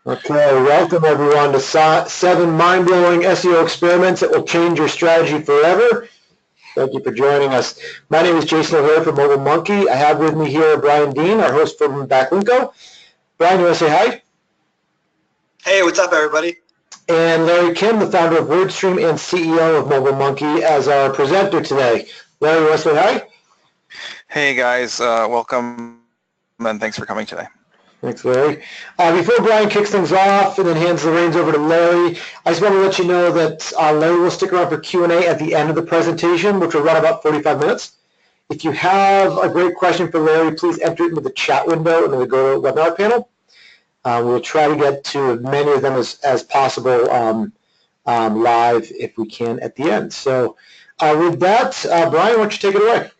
Okay, welcome everyone to 7 mind-blowing SEO experiments that will change your strategy forever. Thank you for joining us. My name is Jason O'Hare from MobileMonkey. I have with me here Brian Dean, our host from Backlinko. Brian, you want to say hi? Hey, what's up, everybody? And Larry Kim, the founder of WordStream and CEO of MobileMonkey, as our presenter today. Larry, you want to say hi? Hey guys, welcome and thanks for coming today. Thanks, Larry. Before Brian kicks things off and then hands the reins over to Larry, I just want to let you know that Larry will stick around for Q&A at the end of the presentation, which will run about 45 minutes. If you have a great question for Larry, please enter it into the chat window and then the GoToWebinar panel. We'll try to get to as many of them as possible live if we can at the end. So with that, Brian, why don't you take it away?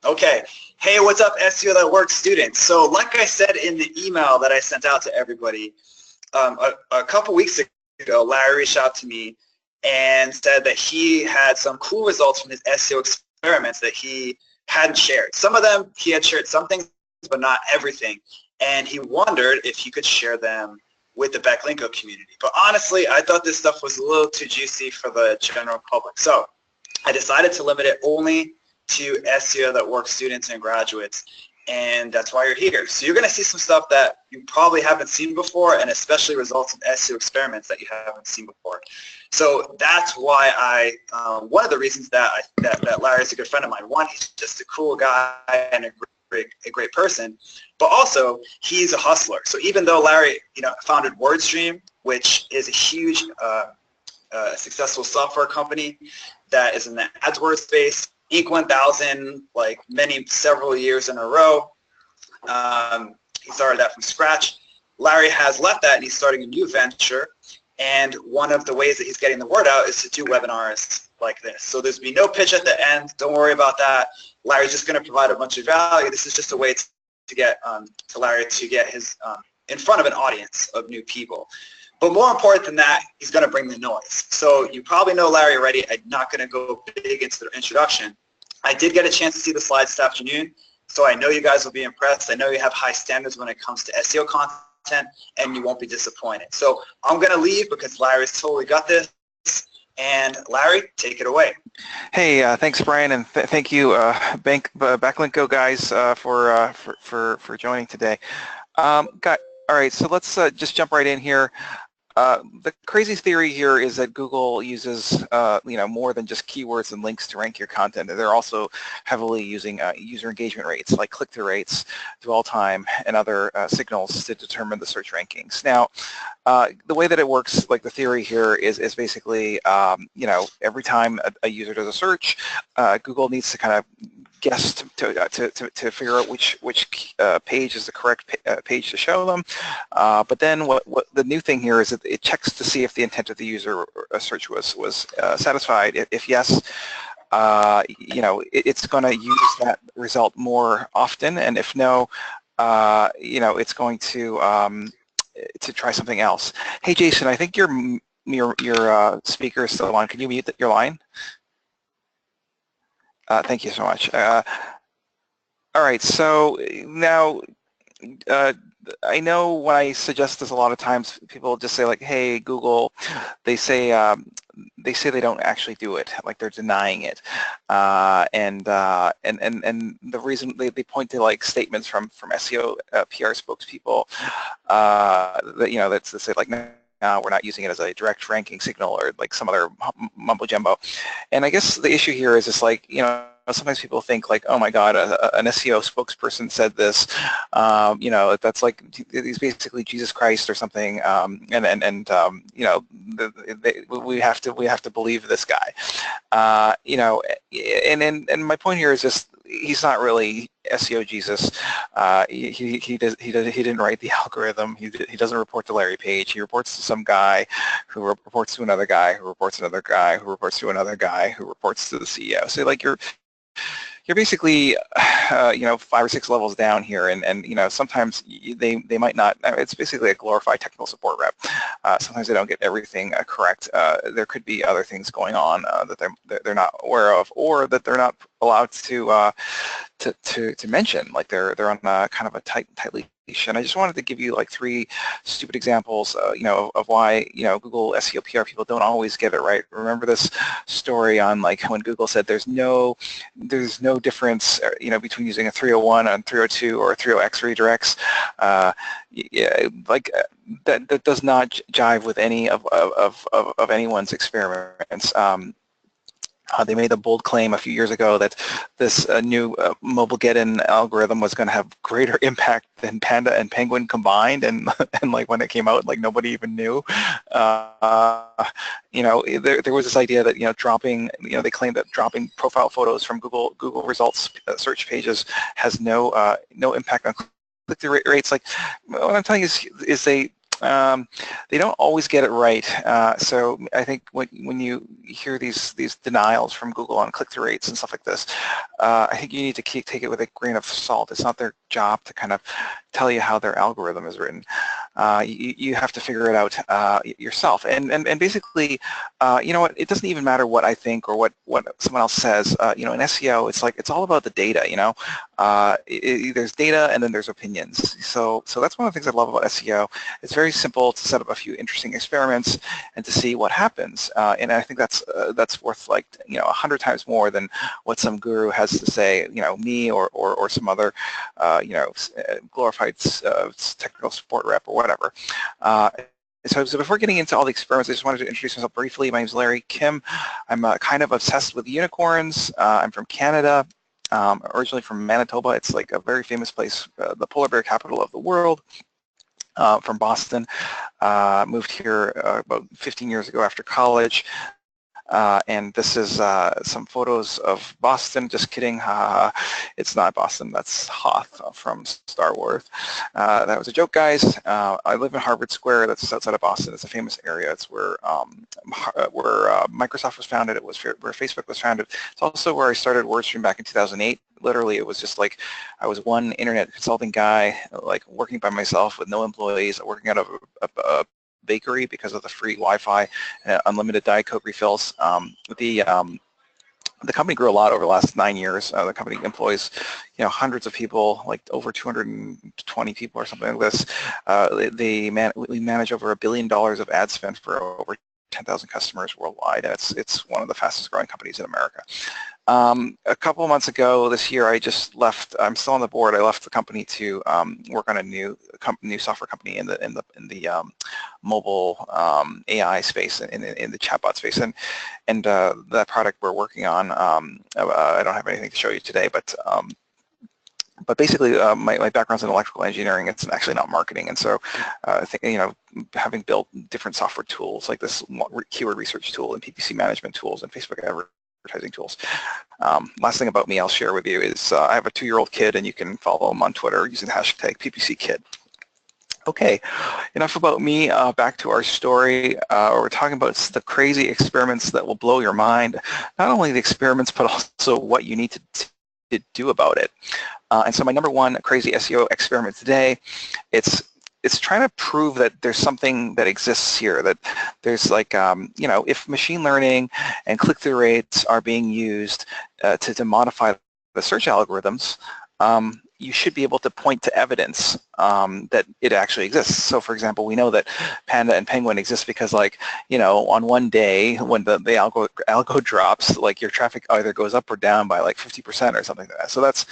Okay. Hey, what's up, SEO That Works students? So like I said in the email that I sent out to everybody, a couple weeks ago, Larry reached out to me and said that he had some cool results from his SEO experiments that he hadn't shared. Some of them, he had shared some things, but not everything. And he wondered if he could share them with the Backlinko community. But honestly, I thought this stuff was a little too juicy for the general public. So I decided to limit it only to SEO That Works students and graduates, and that's why you're here. So you're going to see some stuff that you probably haven't seen before, and especially results of SEO experiments that you haven't seen before. So that's why one of the reasons that Larry is a good friend of mine. One, he's just a cool guy and a great person, but also he's a hustler. So even though Larry, founded WordStream, which is a huge, successful software company that is in the AdWords space, Inc. 1000, like several years in a row. He started that from scratch. Larry has left that and he's starting a new venture. And one of the ways that he's getting the word out is to do webinars like this. So there's be no pitch at the end. Don't worry about that. Larry's just going to provide a bunch of value. This is just a way to get to Larry to get his in front of an audience of new people. But more important than that, he's going to bring the noise. So you probably know Larry already. I'm not going to go big into the introduction. I did get a chance to see the slides this afternoon, so I know you guys will be impressed. I know you have high standards when it comes to SEO content, and you won't be disappointed. So I'm going to leave because Larry's totally got this. And Larry, take it away. Hey, thanks, Brian, and thank you, Backlinko guys, for joining today. All right, so let's just jump right in here. The crazy theory here is that Google uses more than just keywords and links to rank your content. They're also heavily using user engagement rates like click-through rates, dwell time, and other signals to determine the search rankings. Now, the way that it works, like the theory here, is basically every time a user does a search, Google needs to kind of guess to figure out which page is the correct page to show them. But then what the new thing here is that it checks to see if the intent of the user search was satisfied. If yes, it's going to use that result more often, and if no, it's going to try something else. Hey, Jason, I think your speaker is still on. Can you mute your line? Thank you so much. All right, so now I know when I suggest this a lot of times, people just say like, "Hey, Google," they say they don't actually do it, like they're denying it, and the reason they point to like statements from SEO PR spokespeople that say like, "No, we're not using it as a direct ranking signal," or like some other mumbo jumbo. And I guess the issue here is just like, sometimes people think like, oh my God, an SEO spokesperson said this, that's like, he's basically Jesus Christ or something, we have to believe this guy, and my point here is just, he's not really SEO Jesus. He didn't write the algorithm. He doesn't report to Larry Page. He reports to some guy who reports to another guy who reports to another guy who reports to another guy who reports to the CEO. So like you're basically 5 or 6 levels down here, and sometimes they might not. It's basically a glorified technical support rep. Sometimes they don't get everything correct. There could be other things going on that they're not aware of, or that they're not allowed to mention. Like they're on kind of a tightly I just wanted to give you like 3 stupid examples, of why, Google SEO PR people don't always get it right. Remember this story on like when Google said there's no difference, between using a 301 and 302 or 30X redirects. That does not jive with any of anyone's experiments. They made a bold claim a few years ago that this new mobile get-in algorithm was going to have greater impact than Panda and Penguin combined, and like when it came out, like nobody even knew. There was this idea that dropping, they claimed that dropping profile photos from Google results search pages has no impact on click-through rates. Like what I'm telling you is they don't always get it right. So I think when you hear these denials from Google on click-through rates and stuff like this, I think you need to take it with a grain of salt. It's not their job to kind of tell you how their algorithm is written. You have to figure it out yourself. And basically, you know what? It doesn't even matter what I think or what someone else says. In SEO, it's all about the data. There's data and then there's opinions. So that's one of the things I love about SEO. It's very simple to set up a few interesting experiments and to see what happens. And I think that's worth like 100 times more than what some guru has to say. Me or some other glorified technical support rep or whatever. So before getting into all the experiments, I just wanted to introduce myself briefly. My name is Larry Kim. I'm kind of obsessed with unicorns. I'm from Canada, originally from Manitoba. It's like a very famous place, the polar bear capital of the world. From Boston. Moved here about 15 years ago after college. And this is some photos of Boston. Just kidding. It's not Boston. That's Hoth from Star Wars. That was a joke, guys. I live in Harvard Square. That's outside of Boston. It's a famous area. It's where Microsoft was founded. It was where Facebook was founded. It's also where I started WordStream back in 2008. Literally, it was just like I was one internet consulting guy, like working by myself with no employees, working out of a bakery because of the free Wi-Fi and unlimited Diet Coke refills. The company grew a lot over the last 9 years. The company employs, hundreds of people, like over 220 people or something like this. We manage over $1 billion of ad spend for over 10,000 customers worldwide. It's one of the fastest growing companies in America. A couple of months ago this year, I just left. I'm still on the board. I left the company to work on a new software company in the mobile AI space, in the chatbot space, and that product we're working on. I don't have anything to show you today, but basically, my background's in electrical engineering. It's actually not marketing, and so I think, having built different software tools like this keyword research tool and PPC management tools and Facebook advertising tools. Last thing about me I'll share with you is I have a 2-year-old kid, and you can follow him on Twitter using the hashtag PPCKid. Okay, enough about me. Back to our story. We're talking about the crazy experiments that will blow your mind. Not only the experiments, but also what you need to do about it. And so my number one crazy SEO experiment today, it's trying to prove that there's something that exists here, that there's like, if machine learning and click-through rates are being used to modify the search algorithms, you should be able to point to evidence that it actually exists. So for example, we know that Panda and Penguin exist because, like, on one day when the algo drops, like your traffic either goes up or down by like 50% or something like that. So that's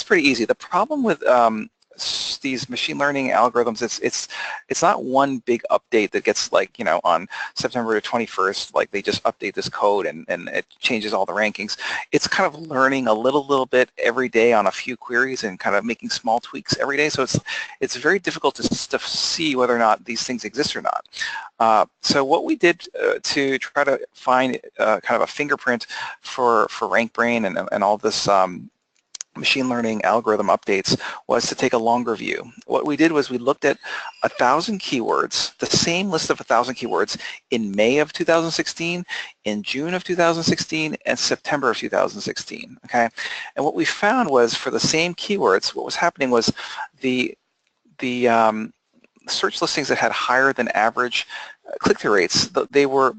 pretty easy. The problem with these machine learning algorithms, it's not one big update that gets, like, on September 21st, like they just update this code and it changes all the rankings. It's kind of learning a little bit every day on a few queries and kind of making small tweaks every day. So it's very difficult to see whether or not these things exist or not. So what we did to try to find kind of a fingerprint for Rankbrain and all this machine learning algorithm updates was to take a longer view. What we did was we looked at 1,000 keywords, the same list of 1,000 keywords in May of 2016, in June of 2016, and September of 2016, okay? And what we found was, for the same keywords, what was happening was the search listings that had higher than average click-through rates, they were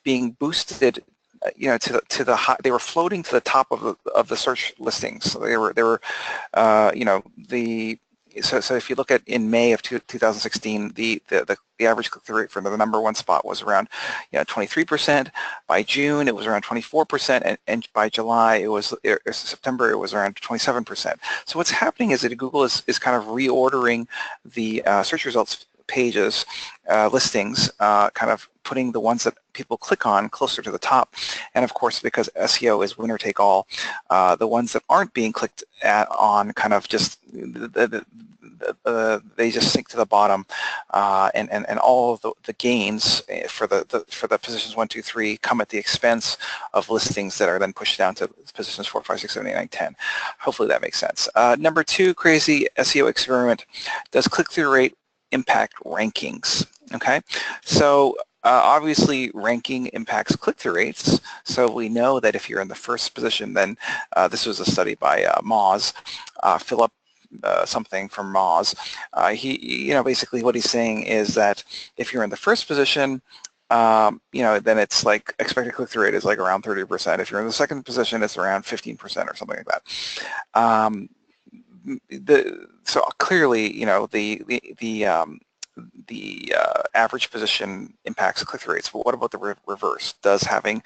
being boosted they were floating to the top of the search listings. So they were so if you look at in May of 2016, the average click-through rate for the number one spot was around 23%. By June, it was around 24%, and by July, it was September, it was around 27%. So what's happening is that Google is kind of reordering the search results pages, listings, kind of putting the ones that people click on closer to the top. And of course, because SEO is winner take all, the ones that aren't being clicked on kind of just, they just sink to the bottom, and all of the gains for the positions 1, 2, 3 come at the expense of listings that are then pushed down to positions 4, 5, 6, 7, 8, 9, 10. Hopefully that makes sense. Number 2 crazy SEO experiment: does click-through rate impact rankings? Okay, so obviously ranking impacts click-through rates, so we know that if you're in the first position, then this was a study by Moz, Philip something from Moz. He, basically what he's saying is that if you're in the first position, then it's like expected click-through rate is like around 30%. If you're in the second position, it's around 15% or something like that. So clearly, the average position impacts click-through rates, but what about the reverse? Does having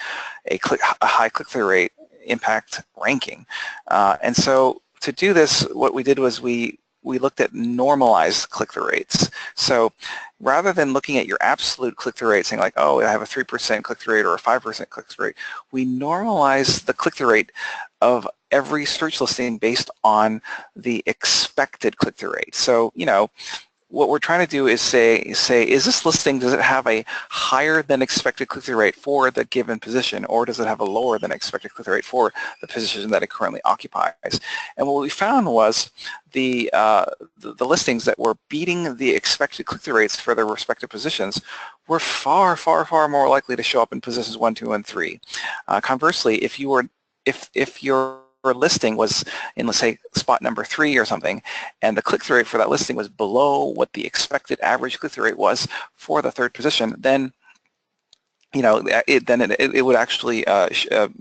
a high click-through rate impact ranking? And so to do this, what we did was we looked at normalized click-through rates. So rather than looking at your absolute click-through rate, saying like, oh, I have a 3% click-through rate or a 5% click-through rate, we normalize the click-through rate of every search listing based on the expected click-through rate. So, what we're trying to do is say, is this listing, does it have a higher than expected click-through rate for the given position, or does it have a lower than expected click-through rate for the position that it currently occupies? And what we found was the listings that were beating the expected click-through rates for their respective positions were far, far, far more likely to show up in positions 1, 2, and 3. Conversely, if your listing was in, let's say, spot number 3 or something, and the click-through rate for that listing was below what the expected average click-through rate was for the third position, then it would actually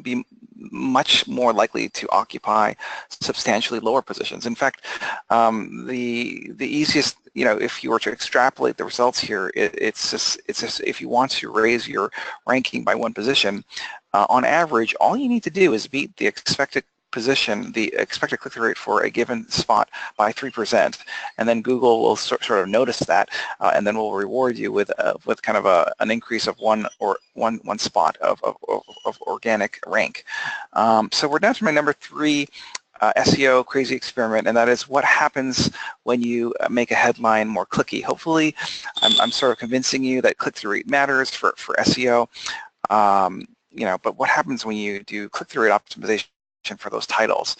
be much more likely to occupy substantially lower positions. In fact, the easiest, if you were to extrapolate the results here, it's just if you want to raise your ranking by one position, on average, all you need to do is beat the expected position, the expected click-through rate for a given spot by 3%, and then Google will sort of notice that, and then will reward you with kind of an increase of one spot of organic rank. So we're down to my number 3 SEO crazy experiment, and that is what happens when you make a headline more clicky. Hopefully, I'm sort of convincing you that click-through rate matters for SEO. But what happens when you do click-through rate optimization for those titles?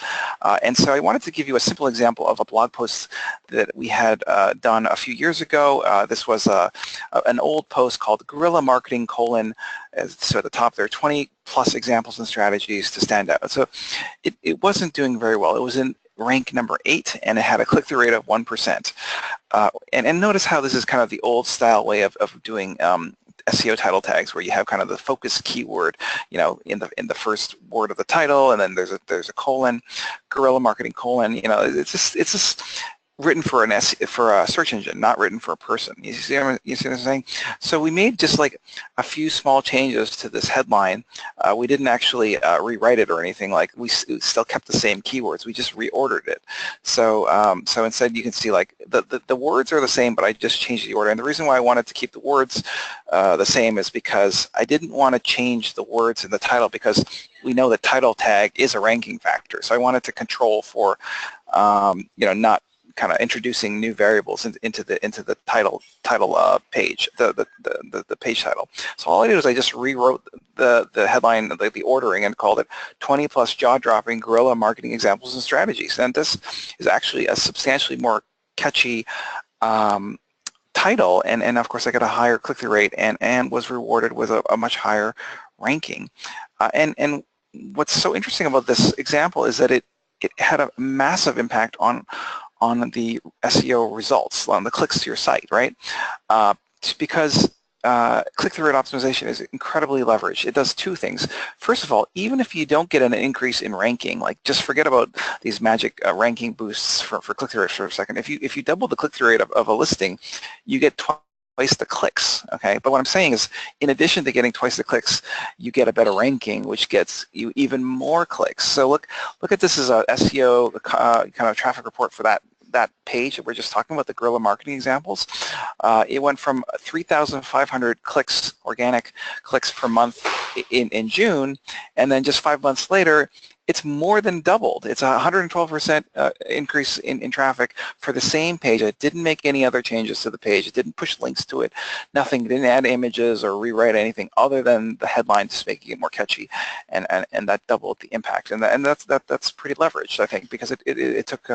And so I wanted to give you a simple example of a blog post that we had done a few years ago. This was an old post called Guerrilla Marketing : so at the top there are 20 plus examples and strategies to stand out. So it wasn't doing very well. It was in rank number 8, and it had a click-through rate of 1%. And notice how this is kind of the old style way of doing SEO title tags, where you have kind of the focus keyword, in the first word of the title, and then there's a colon, guerrilla marketing : it's just written for a search engine, not written for a person. You see what I'm saying? So we made just like a few small changes to this headline. We didn't actually rewrite it or anything. Like we still kept the same keywords. We just reordered it. So so instead you can see like the words are the same, but I just changed the order. And the reason why I wanted to keep the words the same is because I didn't want to change the words in the title, because we know that title tag is a ranking factor. So I wanted to control for not kind of introducing new variables into the title page, the page title. So all I did was I just rewrote the headline, the ordering, and called it 20 plus jaw-dropping guerrilla marketing examples and strategies. And this is actually a substantially more catchy title, and of course I got a higher click-through rate and was rewarded with a much higher ranking. And what's so interesting about this example is that it had a massive impact on the SEO results, on the clicks to your site, right? Because click-through rate optimization is incredibly leveraged. It does two things. First of all, even if you don't get an increase in ranking, like just forget about these magic ranking boosts for click-through rate for a second. If you double the click-through rate of a listing, you get twice the clicks, okay? But what I'm saying is, in addition to getting twice the clicks, you get a better ranking, which gets you even more clicks. So look at this as a SEO kind of traffic report for that page that we're just talking about, the guerrilla marketing examples. It went from 3,500 clicks, organic clicks per month in June, and then just 5 months later, it's more than doubled. It's a 112% increase in traffic for the same page. It didn't make any other changes to the page. It didn't push links to it. Nothing. It didn't add images or rewrite anything other than the headline, just making it more catchy, and that doubled the impact. And that's pretty leveraged, I think, because it took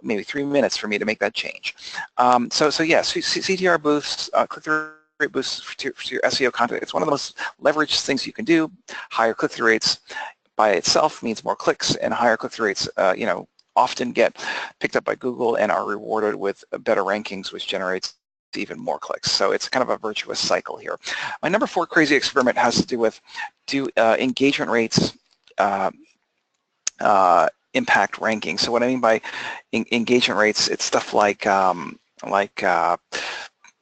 maybe 3 minutes for me to make that change. So yes, CTR boosts, click-through rate boosts for your SEO content. It's one of the most leveraged things you can do. Higher click-through rates by itself means more clicks, and higher click-through rates, often get picked up by Google and are rewarded with better rankings, which generates even more clicks. So it's kind of a virtuous cycle here. My number 4 crazy experiment has to do with engagement rates impact ranking. So what I mean by engagement rates, it's stuff like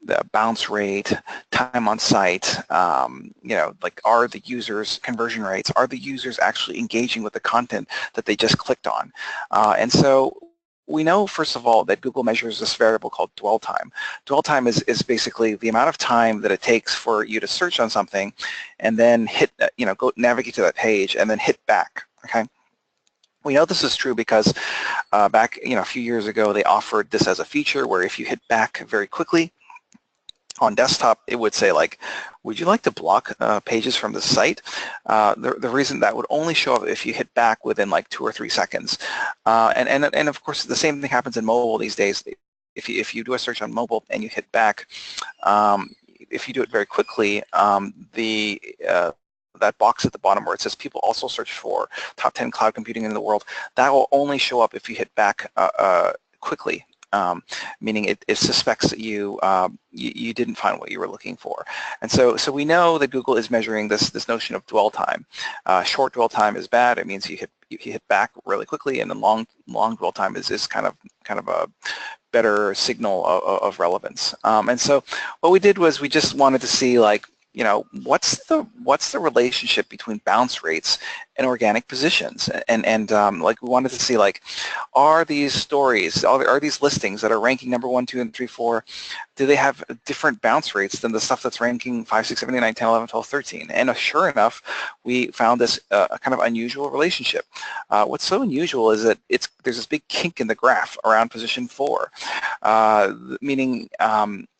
the bounce rate, time on site, like are the users, conversion rates, are the users actually engaging with the content that they just clicked on? And so we know, first of all, that Google measures this variable called dwell time. Dwell time is basically the amount of time that it takes for you to search on something and then hit, go navigate to that page and then hit back, okay? We know this is true because back, a few years ago, they offered this as a feature where if you hit back very quickly, on desktop, it would say like, would you like to block pages from the site? The reason that would only show up if you hit back within like 2 or 3 seconds. And of course, the same thing happens in mobile these days. If you do a search on mobile and you hit back, if you do it very quickly, that box at the bottom where it says people also search for top 10 cloud computing in the world, that will only show up if you hit back quickly. Meaning it suspects that you didn't find what you were looking for. And so we know that Google is measuring this notion of dwell time. Short dwell time is bad. It means you hit back really quickly, and then long dwell time is kind of a better signal of relevance. And so what we did was we just wanted to see, like, what's the relationship between bounce rates and organic positions, and like we wanted to see, like, are these stories, are these listings that are ranking number 1, 2, and 3, 4, do they have different bounce rates than the stuff that's ranking 5, 6, 7, 8, 9, 10, 11, 12, 13? And sure enough, we found this kind of unusual relationship. What's so unusual is that there's this big kink in the graph around position 4, meaning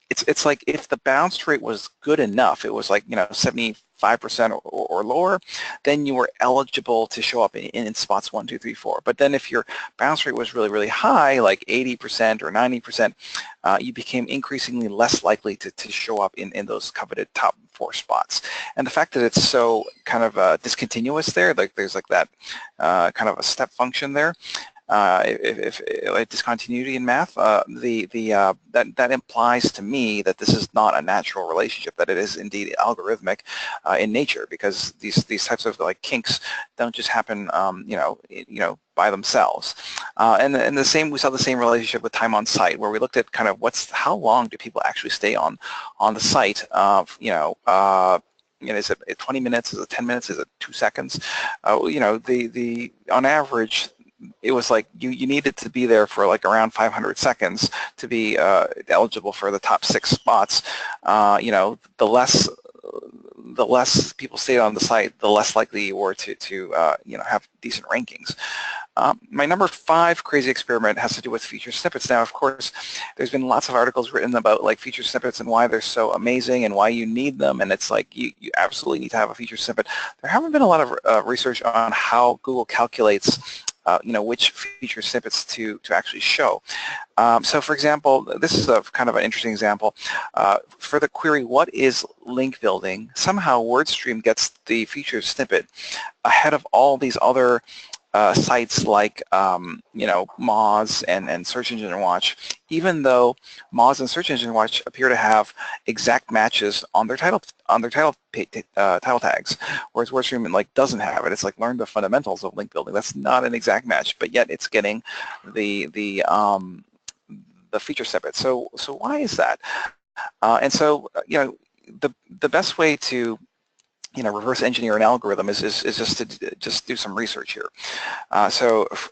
it's like if the bounce rate was good enough, it was like 75% or lower, then you were eligible to show up in spots 1, 2, 3, 4. But then if your bounce rate was really, really high, like 80% or 90%, you became increasingly less likely to show up in those coveted top 4 spots. And the fact that it's so kind of discontinuous there, like there's like that kind of a step function there, if discontinuity in math, that implies to me that this is not a natural relationship, that it is indeed algorithmic in nature, because these types of like kinks don't just happen, by themselves. And we saw the same relationship with time on site, where we looked at kind of how long do people actually stay on the site, is it 20 minutes, is it 10 minutes, is it 2 seconds? On average, it was like you needed to be there for like around 500 seconds to be eligible for the top 6 spots. The less people stayed on the site, the less likely you were to have decent rankings. My number 5 crazy experiment has to do with feature snippets. Now, of course, there's been lots of articles written about like feature snippets and why they're so amazing and why you need them, and it's like you absolutely need to have a feature snippet. There haven't been a lot of research on how Google calculates which feature snippets to actually show. So for example, this is a kind of an interesting example. For the query, what is link building? Somehow WordStream gets the feature snippet ahead of all these other sites like Moz and Search Engine Watch, even though Moz and Search Engine Watch appear to have exact matches on their title tags, whereas WordStream doesn't have it. It's like learn the fundamentals of link building. That's not an exact match, but yet it's getting the feature snippet. So why is that? And so the best way to reverse engineer an algorithm is just to do some research here.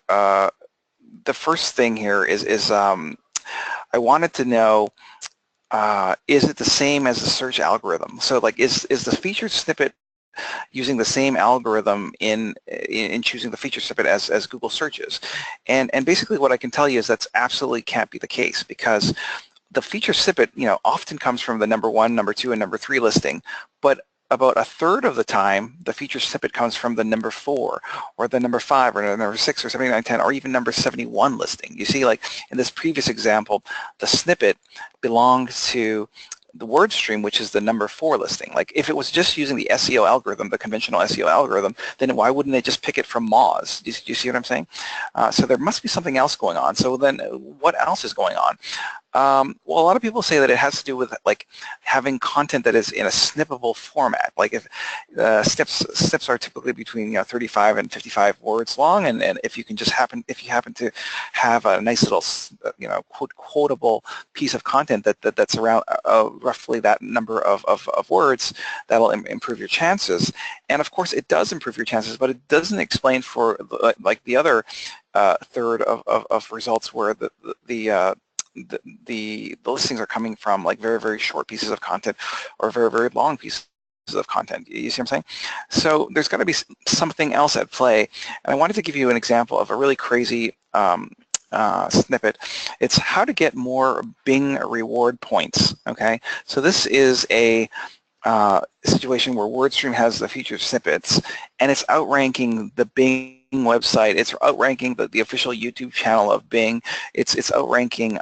The first thing here is I wanted to know, is it the same as the search algorithm? So is the featured snippet using the same algorithm in choosing the feature snippet as Google searches? And basically what I can tell you is that's absolutely can't be the case, because the feature snippet often comes from the number 1, number 2, and number 3 listing, but about a third of the time, the feature snippet comes from the number 4, or the number 5, or the number 6, or 79, 10, or even number 71 listing. You see, like in this previous example, the snippet belonged to the word stream, which is the number 4 listing. Like if it was just using the SEO algorithm, the conventional SEO algorithm, then why wouldn't they just pick it from Moz? Do you see what I'm saying? So there must be something else going on. So then what else is going on? Well, a lot of people say that it has to do with having content that is in a snippable format. Like if snips are typically between 35 and 55 words long, and if you happen to have a nice little quotable piece of content that's around roughly that number of words, that'll improve your chances. And of course, it does improve your chances, but it doesn't explain for the other third of results where the listings are coming from very, very short pieces of content or very, very long pieces of content. You see what I'm saying? So there's got to be something else at play. And I wanted to give you an example of a really crazy snippet. It's how to get more Bing reward points. Okay, so this is a situation where WordStream has the featured snippets, and it's outranking the Bing website. It's outranking the official YouTube channel of Bing. It's outranking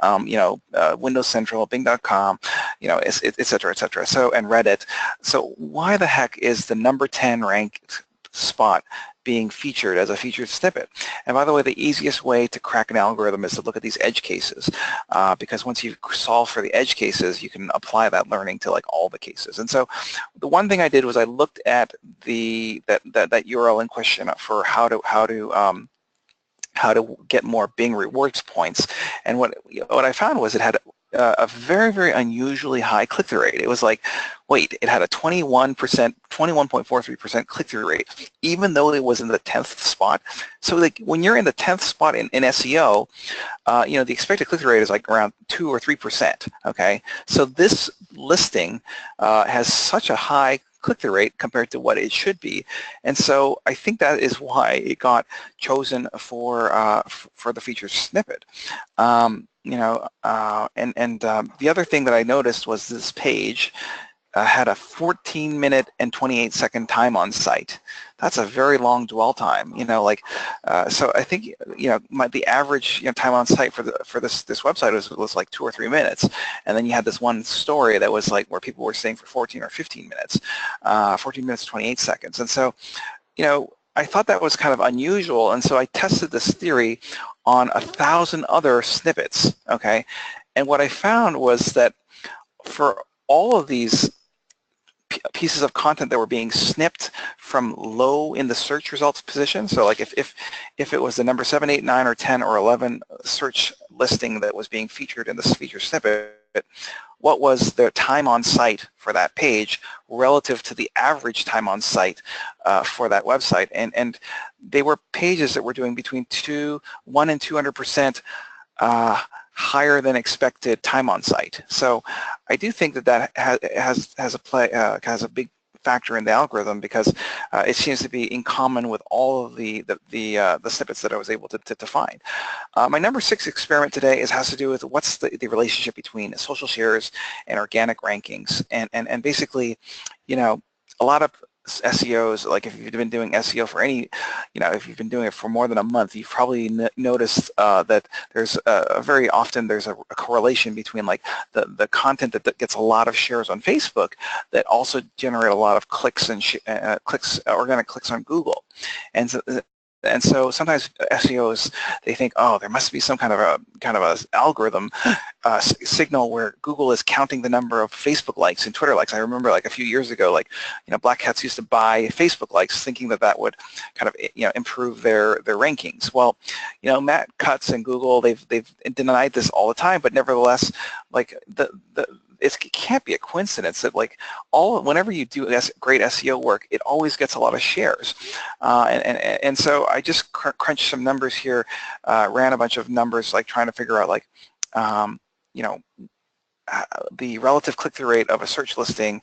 Windows Central, Bing.com, et cetera, et cetera. So, and Reddit. So why the heck is the number 10 ranked spot being featured as a featured snippet? And by the way, the easiest way to crack an algorithm is to look at these edge cases, because once you solve for the edge cases, you can apply that learning to all the cases. And so the one thing I did was I looked at that URL in question for how to get more Bing rewards points, and what I found was it had a very, very unusually high click-through rate. It was it had a 21.43% click-through rate, even though it was in the 10th spot. So when you're in the 10th spot in SEO, the expected click-through rate is around 2 or 3%. Okay, so this listing has such a high click-through rate compared to what it should be, and so I think that is why it got chosen for the featured snippet. The other thing that I noticed was this page had a 14-minute and 28-second time on site. That's a very long dwell time. So I think the average time on site for this website was 2 or 3 minutes, and then you had this one story that was where people were staying for 14 or 15 minutes, 14 minutes 28 seconds, and so I thought that was kind of unusual, and so I tested this theory on 1,000 other snippets. Okay, and what I found was that for all of these pieces of content that were being snipped from low in the search results position, so if it was the number 7, 8, 9, or 10, or 11 search listing that was being featured in this feature snippet, what was the time on site for that page relative to the average time on site for that website, and they were pages that were doing between 1 and 200% higher than expected time on site. So I do think that has a big factor in the algorithm, because it seems to be in common with all of the snippets that I was able to find. My number 6 experiment today has to do with what's the relationship between social shares and organic rankings, and basically, a lot of SEOs, if you've been doing SEO for if you've been doing it for more than a month, you've probably noticed that there's very often there's a correlation between the content that gets a lot of shares on Facebook that also generate a lot of clicks and organic clicks on Google, and so And so sometimes SEOs, they think, oh, there must be some kind of a algorithm signal where Google is counting the number of Facebook likes and Twitter likes. I remember like a few years ago, like, Black Cats used to buy Facebook likes, thinking that that would kind of improve their rankings. Well, Matt Cutts and Google, they've denied this all the time, but nevertheless, like it can't be a coincidence that like whenever you do great SEO work, it always gets a lot of shares. And so I just crunched some numbers here, ran a bunch of numbers, like trying to figure out like, the relative click-through rate of a search listing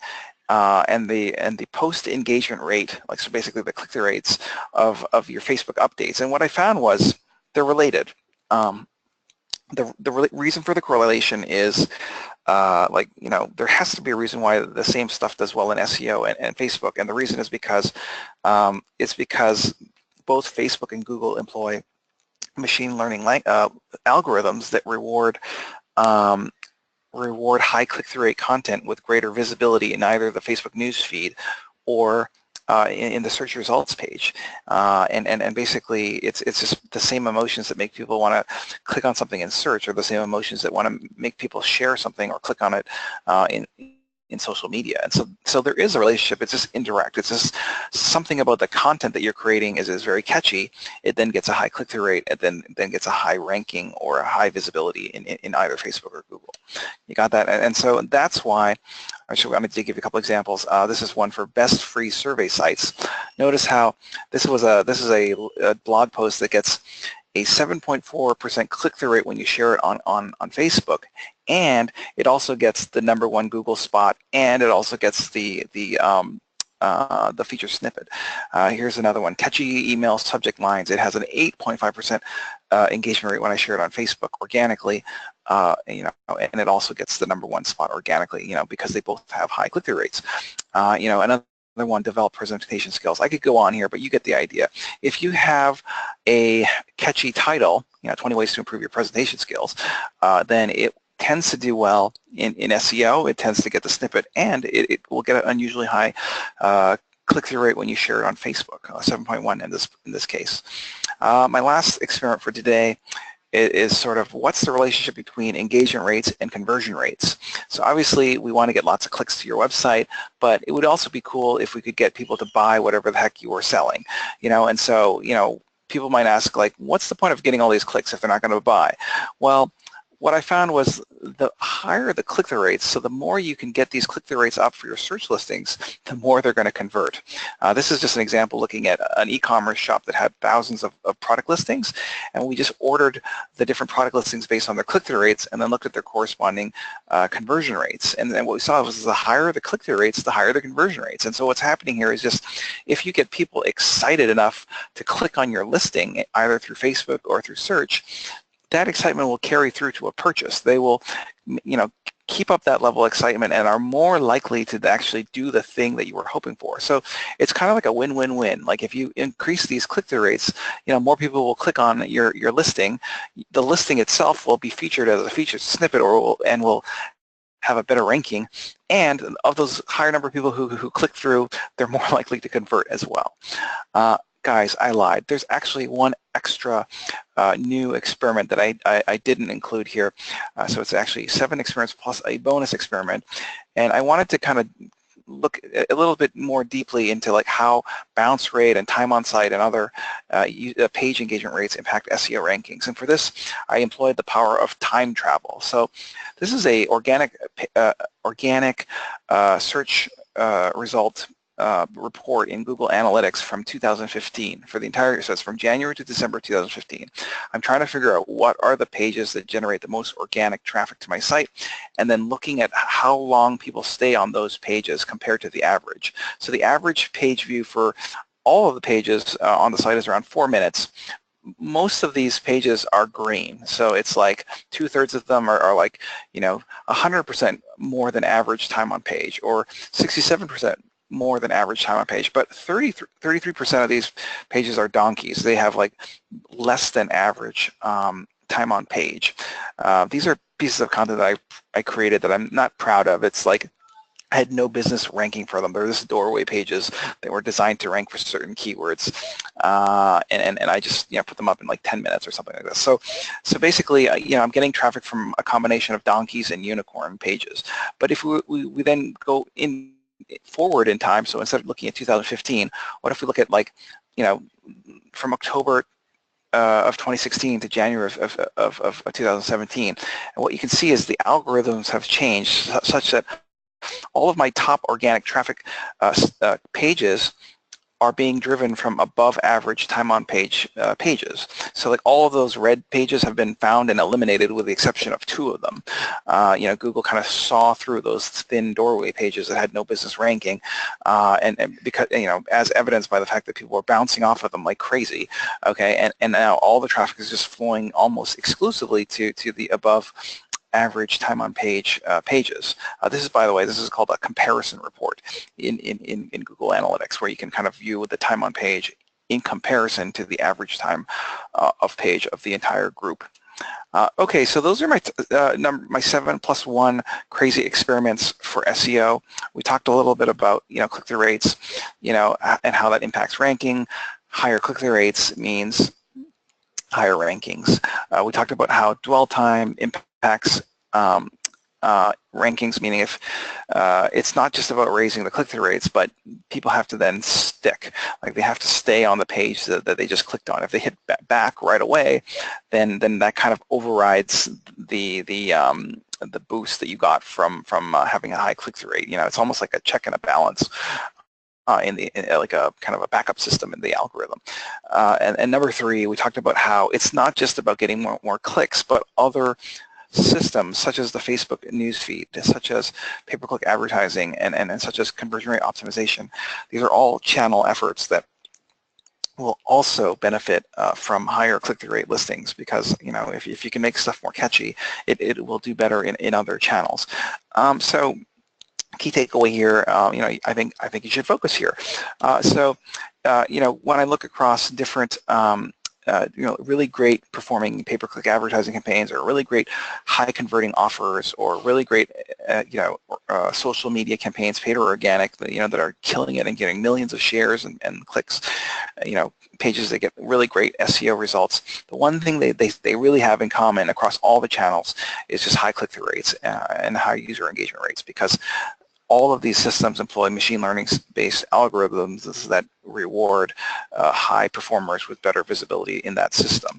and the post engagement rate, like so basically the click-through rates of your Facebook updates. And what I found was they're related. The reason for the correlation is there has to be a reason why the same stuff does well in SEO and Facebook, and the reason is because it's because both Facebook and Google employ machine learning algorithms that reward high click-through rate content with greater visibility in either the Facebook news feed or in the search results page, and basically it's just the same emotions that make people want to click on something in search, or the same emotions that want to make people share something or click on it in social media. And so there is a relationship. It's just indirect. It's just something about the content that you're creating is very catchy. It then gets a high click-through rate, and then gets a high ranking or a high visibility in either Facebook or Google. You got that? And so that's why actually I'm going to give you a couple examples. This is one for best free survey sites. Notice how this is a blog post that gets a 7.4% click-through rate when you share it on Facebook, and it also gets the #1 Google spot, and it also gets the feature snippet. Here's another one: catchy email subject lines. It has an 8.5% engagement rate when I share it on Facebook organically, and it also gets the #1 spot organically, because they both have high click-through rates. Another one, develop presentation skills. I could go on here, but you get the idea. If you have a catchy title, 20 ways to improve your presentation skills, then it tends to do well in SEO. It tends to get the snippet, and it will get an unusually high click-through rate when you share it on Facebook, 7.1 in this case. My last experiment for today is sort of what's the relationship between engagement rates and conversion rates. So obviously we want to get lots of clicks to your website, but it would also be cool if we could get people to buy whatever the heck you were selling, and so people might ask, like, what's the point of getting all these clicks if they're not going to buy? Well, what I found was the higher the click-through rates, so the more you can get these click-through rates up for your search listings, the more they're going to convert. This is just an example looking at an e-commerce shop that had thousands of product listings, and we just ordered the different product listings based on their click-through rates and then looked at their corresponding conversion rates. And then what we saw was the higher the click-through rates, the higher the conversion rates. And so what's happening here is just if you get people excited enough to click on your listing, either through Facebook or through search, that excitement will carry through to a purchase. They will, keep up that level of excitement and are more likely to actually do the thing that you were hoping for. So it's kind of like a win-win-win. Like if you increase these click-through rates, more people will click on your listing. The listing itself will be featured as a featured snippet and will have a better ranking. And of those higher number of people who click through, they're more likely to convert as well. Guys, I lied. There's actually one extra new experiment that I didn't include here. So it's actually 7 experiments plus a bonus experiment. And I wanted to kind of look a little bit more deeply into like how bounce rate and time on site and other page engagement rates impact SEO rankings. And for this, I employed the power of time travel. So this is a organic search result report in Google Analytics from 2015 for the entire, so it's from January to December 2015. I'm trying to figure out what are the pages that generate the most organic traffic to my site, and then looking at how long people stay on those pages compared to the average. So the average page view for all of the pages on the site is around 4 minutes. Most of these pages are green, so it's like 2/3 of them are like 100% more than average time on page, or 67% more than average time on page. But 33% of these pages are donkeys. They have like less than average time on page. These are pieces of content that I created that I'm not proud of. It's like I had no business ranking for them. They were just doorway pages that were designed to rank for certain keywords, and I just put them up in like 10 minutes or something like this. So basically, I'm getting traffic from a combination of donkeys and unicorn pages. But if we then go in forward in time, so instead of looking at 2015, what if we look at like from October of 2016 to January of 2017, and what you can see is the algorithms have changed such that all of my top organic traffic pages are being driven from above average time on page pages. So like all of those red pages have been found and eliminated with the exception of 2 of them. Google kind of saw through those thin doorway pages that had no business ranking, and because, as evidenced by the fact that people were bouncing off of them like crazy, okay, and now all the traffic is just flowing almost exclusively to the above average time on page pages. This is, by the way, this is called a comparison report in Google Analytics, where you can kind of view the time on page in comparison to the average time of page of the entire group. Okay, so those are my 7+1 crazy experiments for SEO. We talked a little bit about click-through rates, and how that impacts ranking. Higher click-through rates means higher rankings. We talked about how dwell time impacts rankings, meaning if it's not just about raising the click-through rates, but people have to then stick. Like they have to stay on the page that they just clicked on. If they hit back right away, then that kind of overrides the boost that you got from having a high click-through rate. It's almost like a check and a balance. In like a kind of a backup system in the algorithm. And number 3, we talked about how it's not just about getting more clicks, but other systems such as the Facebook newsfeed, such as pay-per-click advertising, and such as conversion rate optimization. These are all channel efforts that will also benefit from higher click-through rate listings, because if you can make stuff more catchy, it will do better in other channels. So key takeaway here, I think you should focus here. When I look across different, really great performing pay-per-click advertising campaigns, or really great high converting offers, or really great, social media campaigns, paid or organic, that are killing it and getting millions of shares and clicks, pages that get really great SEO results. The one thing they really have in common across all the channels is just high click-through rates and high user engagement rates, because all of these systems employ machine learning-based algorithms that reward high performers with better visibility in that system.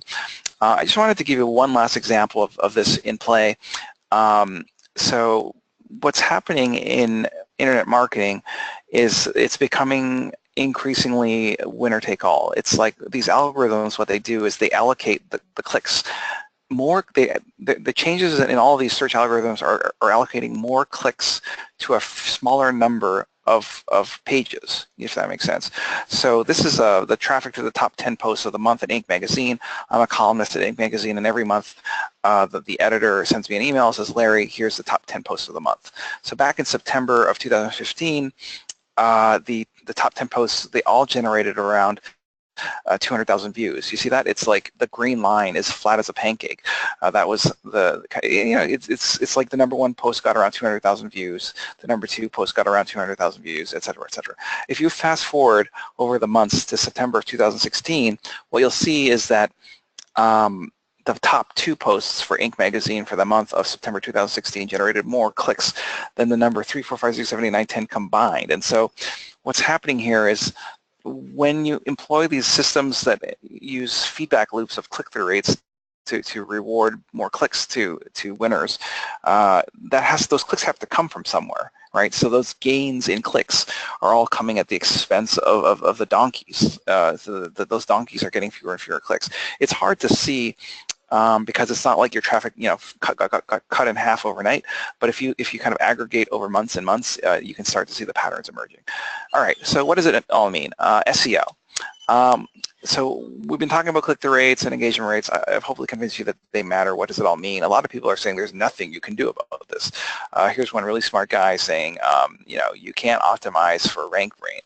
I just wanted to give you one last example of this in play. So what's happening in internet marketing is it's becoming increasingly winner-take-all. It's like these algorithms, what they do is they allocate the clicks more. The changes in all of these search algorithms are allocating more clicks to a smaller number of pages, if that makes sense. So this is the traffic to the top 10 posts of the month at Inc. Magazine. I'm a columnist at Inc. Magazine, and every month the editor sends me an email and says, Larry, here's the top 10 posts of the month. So back in September of 2015, the top 10 posts, they all generated around 200,000 views. You see that? It's like the green line is flat as a pancake. That was it's like the number 1 post got around 200,000 views, the number 2 post got around 200,000 views, etc., etc. If you fast forward over the months to September of 2016, what you'll see is that the top 2 posts for Inc. Magazine for the month of September 2016 generated more clicks than the number 3, 4, 5, 6, 7, 8, 9, 10 combined. And so what's happening here is, when you employ these systems that use feedback loops of click-through rates to reward more clicks to winners, those clicks have to come from somewhere, right? So those gains in clicks are all coming at the expense of the donkeys. So those donkeys are getting fewer and fewer clicks. It's hard to see, because it's not like your traffic, got cut in half overnight. But if you kind of aggregate over months and months, you can start to see the patterns emerging. All right. So what does it all mean? SEO. So we've been talking about click-through rates and engagement rates. I've hopefully convinced you that they matter. What does it all mean? A lot of people are saying there's nothing you can do about this. Here's one really smart guy saying, you can't optimize for Rankbrain.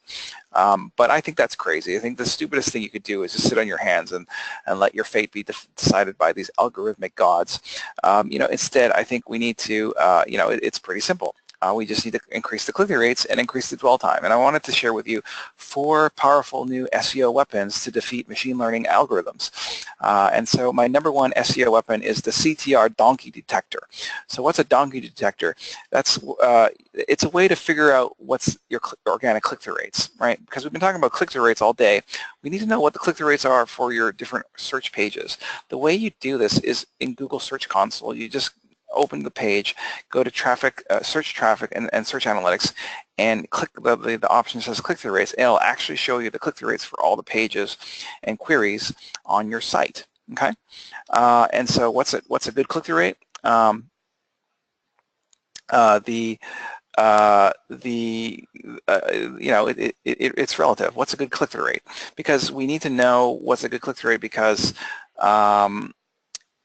But I think that's crazy. I think the stupidest thing you could do is just sit on your hands and let your fate be decided by these algorithmic gods. Instead, I think we need to, it's pretty simple. We just need to increase the click-through rates and increase the dwell time. And I wanted to share with you 4 powerful new SEO weapons to defeat machine learning algorithms. And so my #1 SEO weapon is the CTR donkey detector. So what's a donkey detector? That's it's a way to figure out what's your organic click-through rates, right? Because we've been talking about click-through rates all day. We need to know what the click-through rates are for your different search pages. The way you do this is in Google Search Console. You just open the page, go to traffic, search traffic and search analytics, and click the option that says click-through rates, and it'll actually show you the click-through rates for all the pages and queries on your site. Okay, and so what's a good click-through rate? It's relative. What's a good click-through rate? Because we need to know what's a good click-through rate because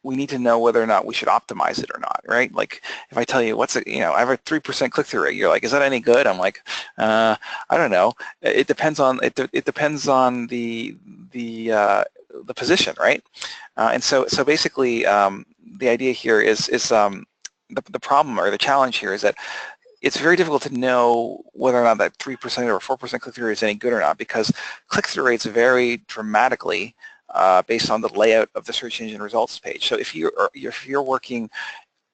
we need to know whether or not we should optimize it or not, right? Like if I tell you I have a 3% click-through rate, you're like, is that any good? I'm like, I don't know. It depends on the position, right? And so basically the idea here is the problem or the challenge here is that it's very difficult to know whether or not that 3% or 4% click-through rate is any good or not because click-through rates vary dramatically based on the layout of the search engine results page. So if you're working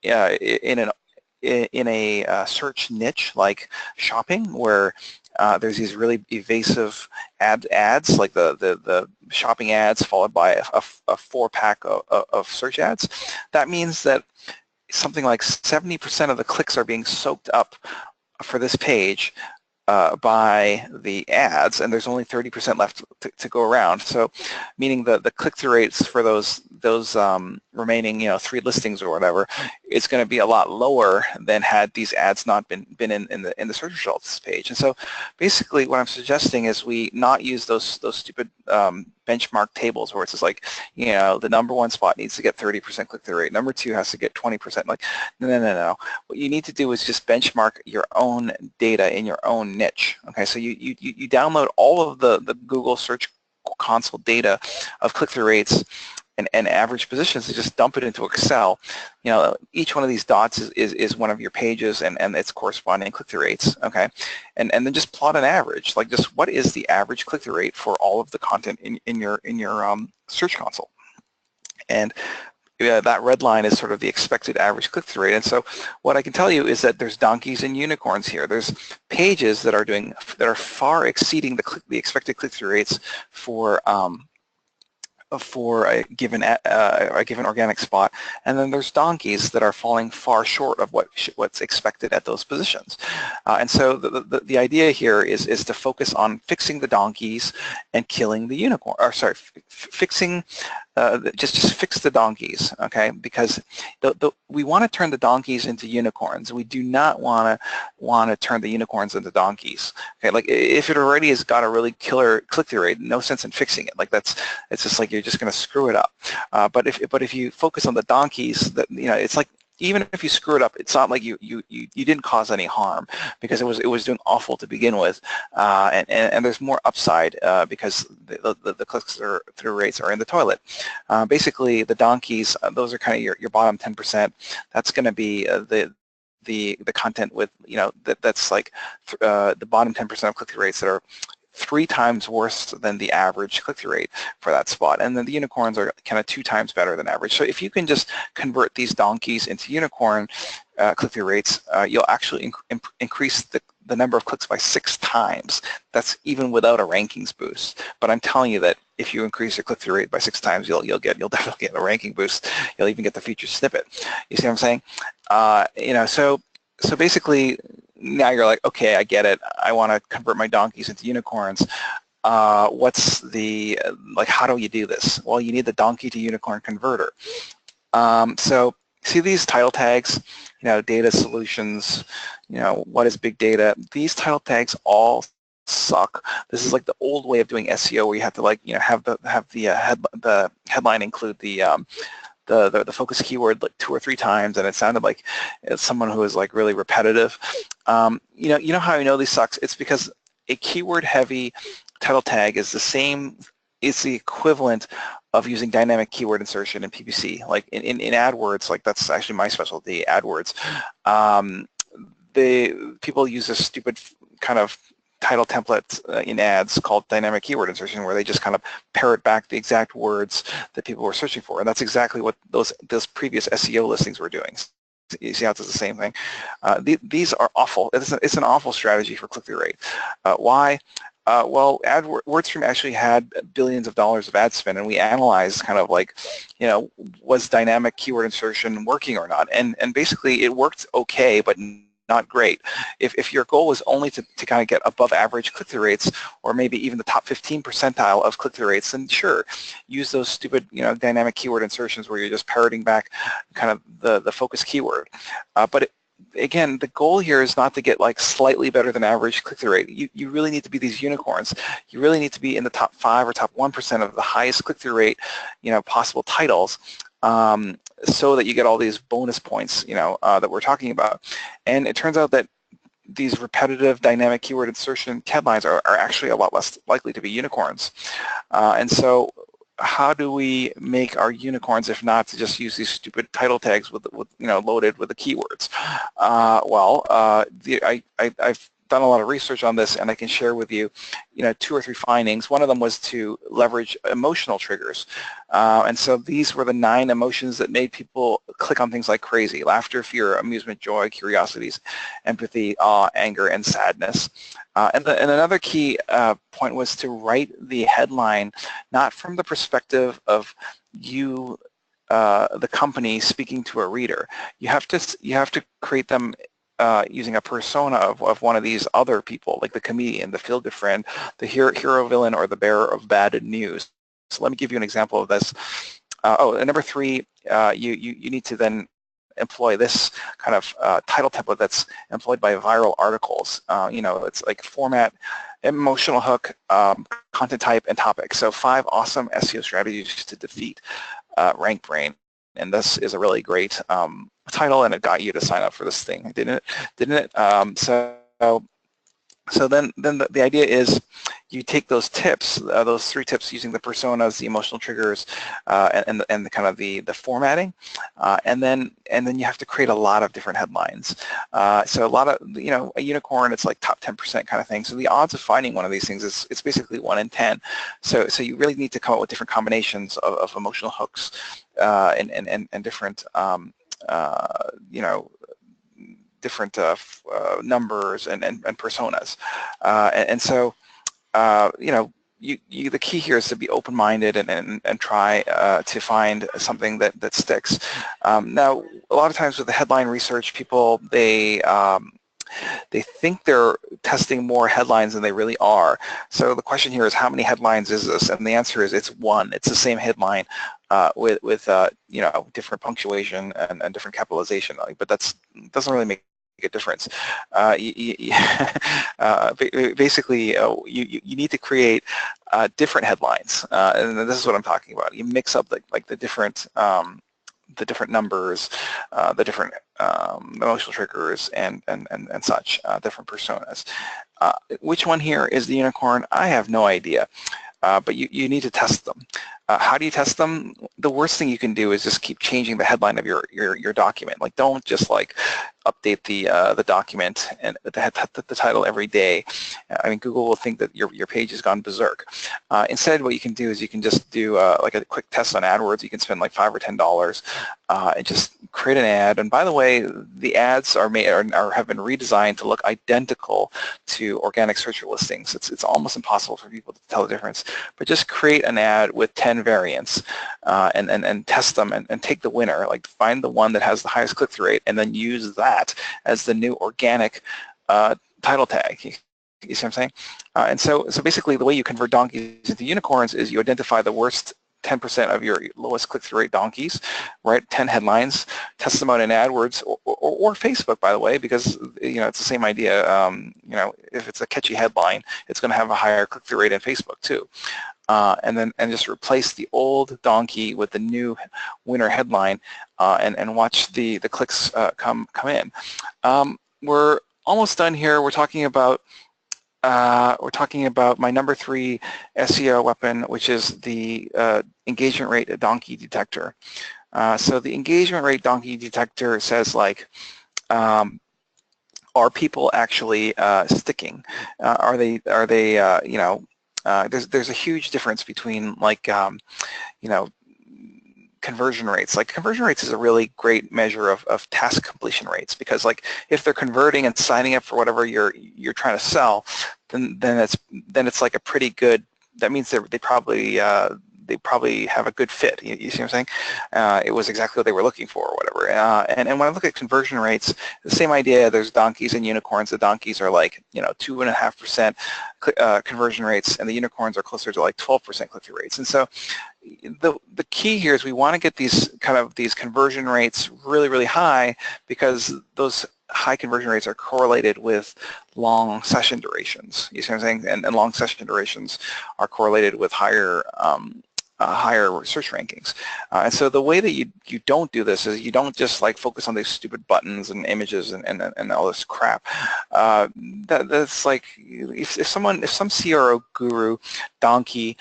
in a search niche like shopping, where there's these really evasive ads, like the shopping ads followed by a 4-pack of search ads, that means that something like 70% of the clicks are being soaked up for this page by the ads, and there's only 30% left to go around. So, meaning the click-through rates for those remaining 3 listings or whatever, it's going to be a lot lower than had these ads not been in the search results page. And so, basically, what I'm suggesting is we not use those stupid benchmark tables where it's just like, the #1 spot needs to get 30% click-through rate, #2 has to get 20%. Like, no. What you need to do is just benchmark your own data in your own niche. Okay, so you download all of the Google Search Console data of click-through rates and average positions and just dump it into Excel. Each one of these dots is one of your pages and its corresponding click-through rates. Okay, and then just plot an average, like just what is the average click-through rate for all of the content in your Search Console, and that red line is sort of the expected average click-through rate. And so what I can tell you is that there's donkeys and unicorns here. There's pages that are far exceeding the expected click-through rates for a given organic spot, and then there's donkeys that are falling far short of what's expected at those positions. And so the idea here is to focus on fixing the donkeys and killing the unicorn. Or sorry, fixing. Just fix the donkeys, okay? Because we want to turn the donkeys into unicorns. We do not want to turn the unicorns into donkeys. Okay, like if it already has got a really killer click-through rate, no sense in fixing it. Like it's just like you're just going to screw it up. But if you focus on the donkeys, it's like, even if you screw it up, it's not like you didn't cause any harm because it was doing awful to begin with, and there's more upside because the click-through rates are in the toilet. Basically, the donkeys, those are kind of your bottom 10%. That's going to be the content with that's like the bottom 10% of click-through rates that are 3 times worse than the average click-through rate for that spot. And then the unicorns are kind of 2 times better than average. So if you can just convert these donkeys into unicorn click-through rates, you'll actually increase the number of clicks by 6 times. That's even without a rankings boost. But I'm telling you that if you increase your click-through rate by 6 times, you'll definitely get a ranking boost. You'll even get the featured snippet. You see what I'm saying? So basically, now you're like, okay, I get it. I want to convert my donkeys into unicorns. What's the, how do you do this? Well, you need the donkey to unicorn converter. So see these title tags, data solutions, what is big data? These title tags all suck. This is like the old way of doing SEO where you have to have the headline include the focus keyword like 2 or 3 times, and it sounded like it's someone who is like really repetitive. You know how I know these sucks? It's because a keyword-heavy title tag is it's the equivalent of using dynamic keyword insertion in PPC. Like in AdWords, like that's actually my specialty, AdWords. people use this stupid kind of title template in ads called dynamic keyword insertion, where they just kind of parrot back the exact words that people were searching for, and that's exactly what those previous SEO listings were doing. You see how it's the same thing. These are awful. It's an awful strategy for click-through rate. Why? Well, WordStream actually had billions of dollars of ad spend, and we analyzed kind of like, was dynamic keyword insertion working or not? And basically it worked okay, but not great. If your goal was only to kind of get above average click-through rates, or maybe even the top 15 percentile of click-through rates, then sure, use those stupid dynamic keyword insertions where you're just parroting back kind of the focus keyword. But again, the goal here is not to get like slightly better than average click-through rate. You really need to be these unicorns. You really need to be in the top 5 or top 1% of the highest click-through rate possible titles. So that you get all these bonus points, that we're talking about. And it turns out that these repetitive dynamic keyword insertion headlines are actually a lot less likely to be unicorns. And so how do we make our unicorns if not to just use these stupid title tags with loaded with the keywords? I've done a lot of research on this, and I can share with you, 2 or 3 findings. One of them was to leverage emotional triggers, and so these were the 9 emotions that made people click on things like crazy: laughter, fear, amusement, joy, curiosities, empathy, awe, anger, and sadness. And another key point was to write the headline not from the perspective of you, the company, speaking to a reader. You have to create them using a persona of one of these other people, like the comedian, the feel-good friend, the hero villain, or the bearer of bad news. So let me give you an example of this. And number 3, you need to then employ this kind of title template that's employed by viral articles. It's like format, emotional hook, content type, and topic. So 5 awesome SEO strategies to defeat Rankbrain. And this is a really great title, and it got you to sign up for this thing, didn't it? So then the idea is you take those tips, those 3 tips, using the personas, the emotional triggers, and the kind of the formatting, and then you have to create a lot of different headlines. So a lot of a unicorn, it's like top 10% kind of thing. So the odds of finding one of these things is basically 1 in 10. So you really need to come up with different combinations of emotional hooks and different different numbers and personas, and so the key here is to be open-minded and try to find something that sticks. Now, a lot of times with the headline research, people they think they're testing more headlines than they really are. So the question here is, how many headlines is this? And the answer is, it's 1. It's the same headline with different punctuation and different capitalization. But that doesn't really make a difference. Basically, you need to create different headlines, and this is what I'm talking about. You mix up the different numbers, the different emotional triggers, and such, different personas. Which one here is the unicorn? I have no idea, but you need to test them. How do you test them? The worst thing you can do is just keep changing the headline of your document. Like, don't just update the document and the title every day. I mean, Google will think that your page has gone berserk. Instead, what you can do is you can just do like a quick test on AdWords. You can spend like $5 or $10 and just create an ad. And by the way, the ads have been redesigned to look identical to organic search listings. It's almost impossible for people to tell the difference. But just create an ad with 10 variants and test them and take the winner. Like, find the one that has the highest click-through rate and then use that as the new organic title tag. You see what I'm saying? And so basically, the way you convert donkeys into unicorns is you identify the worst 10% of your lowest click-through rate donkeys, write 10 headlines, test them out in AdWords or Facebook, by the way, because it's the same idea. If it's a catchy headline, it's going to have a higher click-through rate in Facebook too. And just replace the old donkey with the new winner headline, and watch the clicks come in. We're almost done here. We're talking about my number 3 SEO weapon, which is the engagement rate donkey detector. So the engagement rate donkey detector says, like, are people actually sticking? You know, there's a huge difference between like you know, conversion rates. Like conversion rates is a really great measure of task completion rates, because like if they're converting and signing up for whatever you're trying to sell, then it's like a pretty good. That means they probably have a good fit. You see what I'm saying? It was exactly what they were looking for or whatever. And when I look at conversion rates, the same idea. There's donkeys and unicorns. The donkeys are like 2.5% conversion rates, and the unicorns are closer to like 12% click-through rates. And so the key here is we want to get these conversion rates really, really high, because those high conversion rates are correlated with long session durations. You see what I'm saying? And long session durations are correlated with higher higher search rankings. And so the way that you don't do this is you don't just like focus on these stupid buttons and images and all this crap. That's like if some CRO guru donkey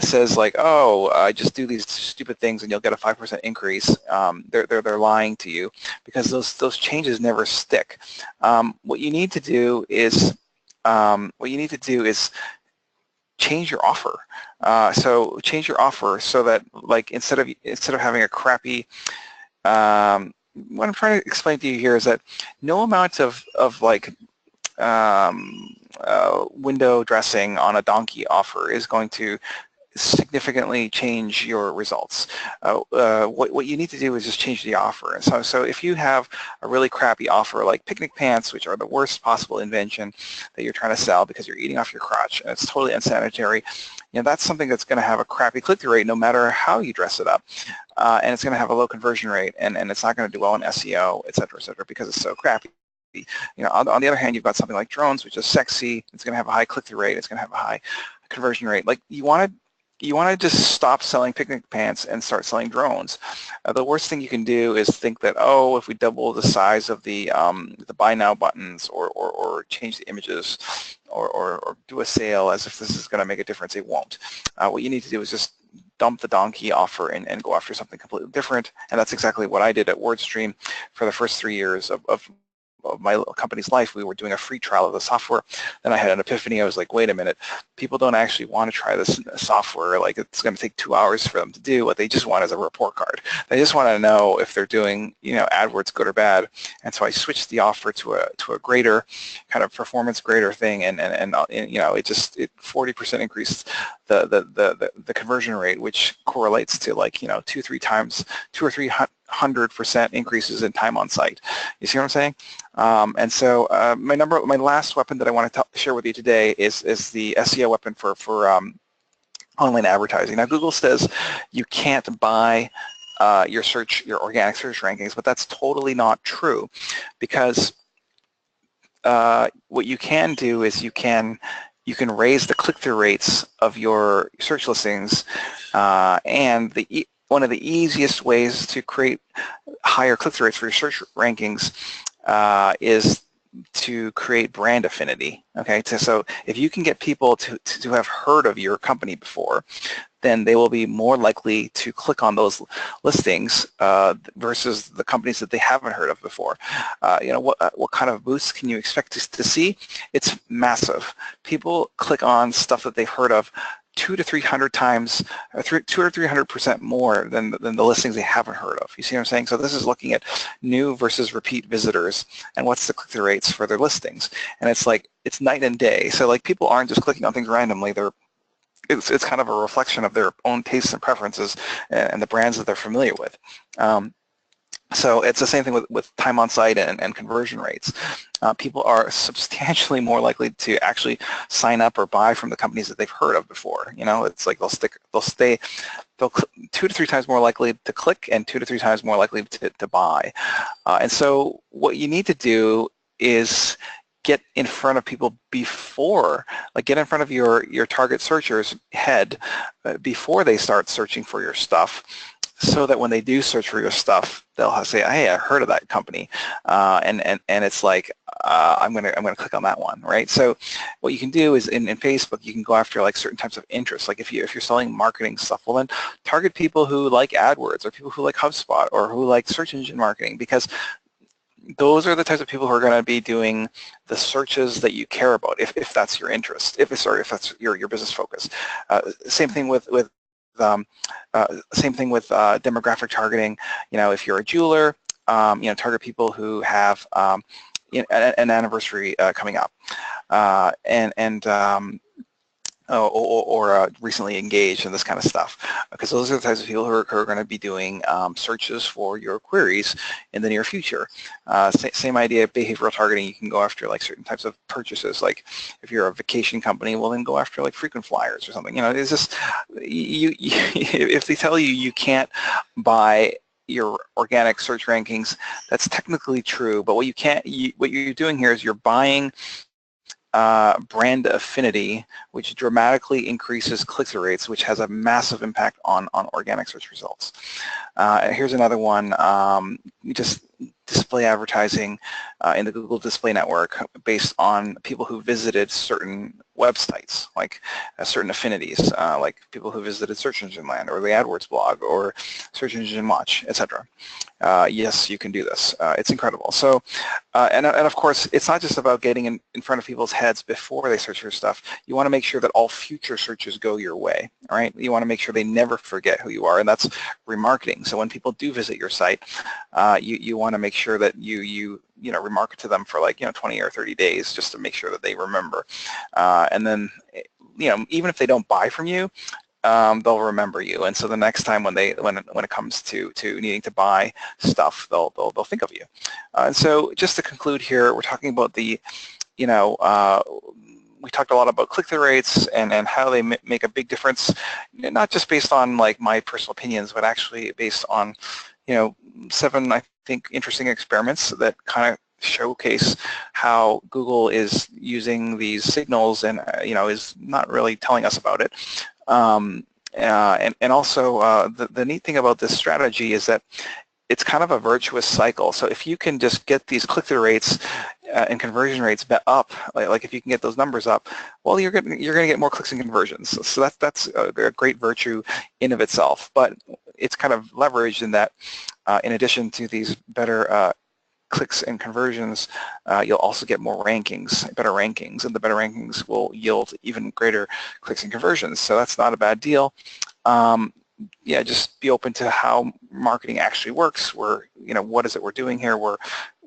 says like, oh, just do these stupid things and you'll get a 5% increase, they're lying to you, because those changes never stick. What you need to do is change your offer. So change your offer so that like instead of having a crappy, what I'm trying to explain to you here is that no amount of like window dressing on a donkey offer is going to significantly change your results. What you need to do is just change the offer. And so if you have a really crappy offer like picnic pants, which are the worst possible invention that you're trying to sell because you're eating off your crotch and it's totally unsanitary, that's something that's going to have a crappy click-through rate no matter how you dress it up. And it's going to have a low conversion rate, and it's not going to do well in SEO, et cetera, because it's so crappy. On the other hand, you've got something like drones, which is sexy. It's going to have a high click-through rate. It's going to have a high conversion rate. Like you want to just stop selling picnic pants and start selling drones. The worst thing you can do is think that, oh, if we double the size of the buy now buttons or change the images or do a sale as if this is going to make a difference. It won't. What you need to do is just dump the donkey offer and go after something completely different. And that's exactly what I did at WordStream for the first 3 years of my company's life. We were doing a free trial of the software. Then I had an epiphany. I was like, wait a minute, people don't actually want to try this software. Like it's going to take 2 hours for them to do. What they just want is a report card. They just want to know if they're doing, AdWords good or bad. And so I switched the offer to a greater kind of performance grader thing, and it 40% increased the conversion rate, which correlates to like 2 or 300% increases in time on site. You see what I'm saying? And so my last weapon that I want to share with you today is the SEO weapon for online advertising. Now Google says you can't buy your organic search rankings, but that's totally not true, because what you can do is you can raise the click-through rates of your search listings, and one of the easiest ways to create higher click-through rates for your search rankings is to create brand affinity. Okay, so if you can get people to have heard of your company before, then they will be more likely to click on those listings versus the companies that they haven't heard of before. What kind of boosts can you expect to see? It's massive. People click on stuff that they've heard of 200 to 300 times, 200 or 300% more than the listings they haven't heard of. You see what I'm saying? So this is looking at new versus repeat visitors and what's the click-through rates for their listings. And it's like, it's night and day. So like people aren't just clicking on things randomly. It's kind of a reflection of their own tastes and preferences and the brands that they're familiar with. So it's the same thing with time on site and conversion rates. People are substantially more likely to actually sign up or buy from the companies that they've heard of before. It's like they'll 2 to 3 times more likely to click and 2 to 3 times more likely to buy. And so what you need to do is get in front of people before, like get in front of your target searchers' head before they start searching for your stuff, so that when they do search for your stuff, they'll say, "Hey, I heard of that company," and it's like, I'm gonna click on that one, right? So what you can do is in Facebook, you can go after like certain types of interests. Like if you're selling marketing stuff, well then target people who like AdWords or people who like HubSpot or who like search engine marketing, because those are the types of people who are going to be doing the searches that you care about, if that's your interest, if that's your business focus. Same thing with demographic targeting. If you're a jeweler, target people who have an anniversary coming up, or recently engaged and this kind of stuff, because those are the types of people who are going to be doing searches for your queries in the near future. Same idea, behavioral targeting. You can go after like certain types of purchases, like if you're a vacation company, well then go after like frequent flyers or something. It's just if they tell you can't buy your organic search rankings, that's technically true, but what you're doing here is you're buying brand affinity, which dramatically increases click-through rates, which has a massive impact on organic search results. Here's another one. Just display advertising in the Google Display Network based on people who visited certain websites, like certain affinities, like people who visited Search Engine Land or the AdWords blog or Search Engine Watch, etc. Yes, you can do this. It's incredible. So, and of course, it's not just about getting in front of people's heads before they search for stuff. You want to make sure that all future searches go your way, all right? You want to make sure they never forget who you are, and that's remarketing. So when people do visit your site, you want to make sure that you remarket to them for like 20 or 30 days just to make sure that they remember. And then even if they don't buy from you, they'll remember you, and so the next time when it comes to needing to buy stuff, they'll think of you. And so just to conclude here, we're talking about the we talked a lot about click-through rates and how they make a big difference, not just based on like my personal opinions, but actually based on 7, I think, interesting experiments that kind of showcase how Google is using these signals and is not really telling us about it. And also the neat thing about this strategy is that it's kind of a virtuous cycle. So if you can just get these click-through rates and conversion rates up, like if you can get those numbers up, well, you're going to get more clicks and conversions. So that's a great virtue in of itself. But it's kind of leveraged in that, in addition to these better clicks and conversions, you'll also get more rankings, better rankings, and the better rankings will yield even greater clicks and conversions. So that's not a bad deal. Yeah, just be open to how marketing actually works. What is it we're doing here?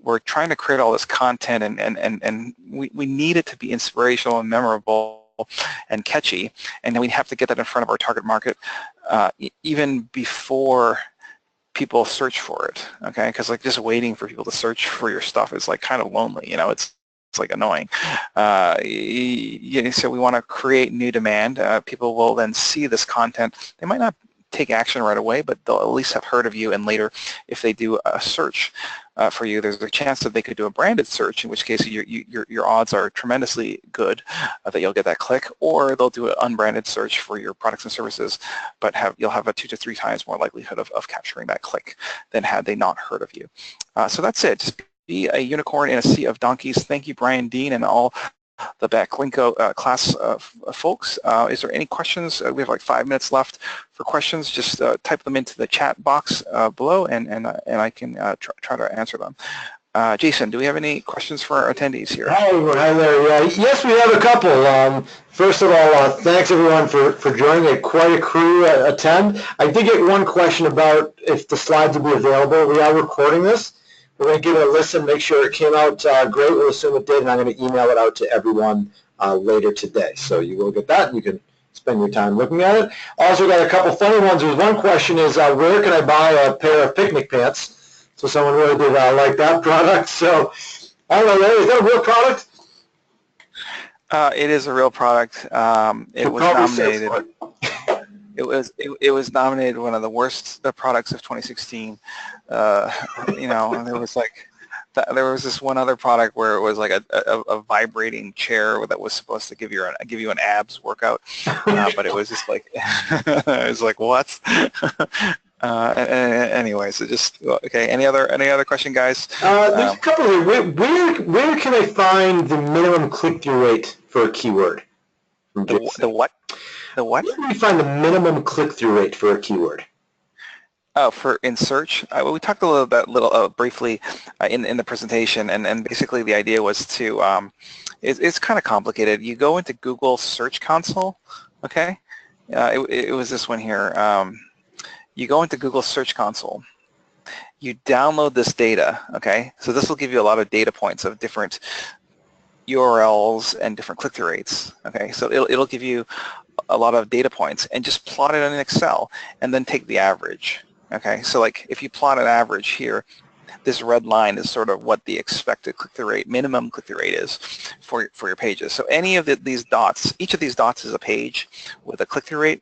We're trying to create all this content, and we need it to be inspirational and memorable and catchy, and then we have to get that in front of our target market even before people search for it, okay? Because like just waiting for people to search for your stuff is like kind of lonely, it's like annoying. So we want to create new demand. People will then see this content. They might not take action right away, but they'll at least have heard of you, and later if they do a search for you, there's a chance that they could do a branded search, in which case your odds are tremendously good that you'll get that click, or they'll do an unbranded search for your products and services, but you'll have a 2 to 3 times more likelihood of capturing that click than had they not heard of you. So that's it. Just be a unicorn in a sea of donkeys. Thank you, Brian Dean, and all the Backlinko class folks. Is there any questions? We have like 5 minutes left for questions. Just type them into the chat box below, and I can try to answer them. Jason, do we have any questions for our attendees here? Hi Larry. Yes, we have a couple. First of all, thanks everyone for joining. Quite a crew attend. I did get one question about if the slides will be available. We are recording this. We're going to give it a listen, make sure it came out great. We'll assume it did, and I'm going to email it out to everyone later today. So you will get that, and you can spend your time looking at it. Also got a couple funny ones. There's one question is, where can I buy a pair of picnic pants? So someone really did like that product. So I don't know, Larry, is that a real product? It is a real product. It was nominated. It was nominated one of the worst products of 2016. And there was like there was this one other product where it was like a vibrating chair that was supposed to give you an abs workout, but it was just like it was like what? Anyway, so just okay. Any other question, guys? There's a couple here. Where can I find the minimum click-through rate for a keyword? The what? The what? Where can we find the minimum click-through rate for a keyword? Oh, in search, we talked a little bit, briefly in the presentation, and basically the idea was to, it's kind of complicated. You go into Google Search Console, okay? It was this one here. You go into Google Search Console. You download this data, okay? So this will give you a lot of data points of different URLs and different click-through rates, okay? So it'll give you a lot of data points, and just plot it in Excel, and then take the average. Okay, so like if you plot an average here, this red line is sort of what the expected click-through rate, minimum click-through rate is for your pages. So any of these dots, each of these dots is a page with a click-through rate,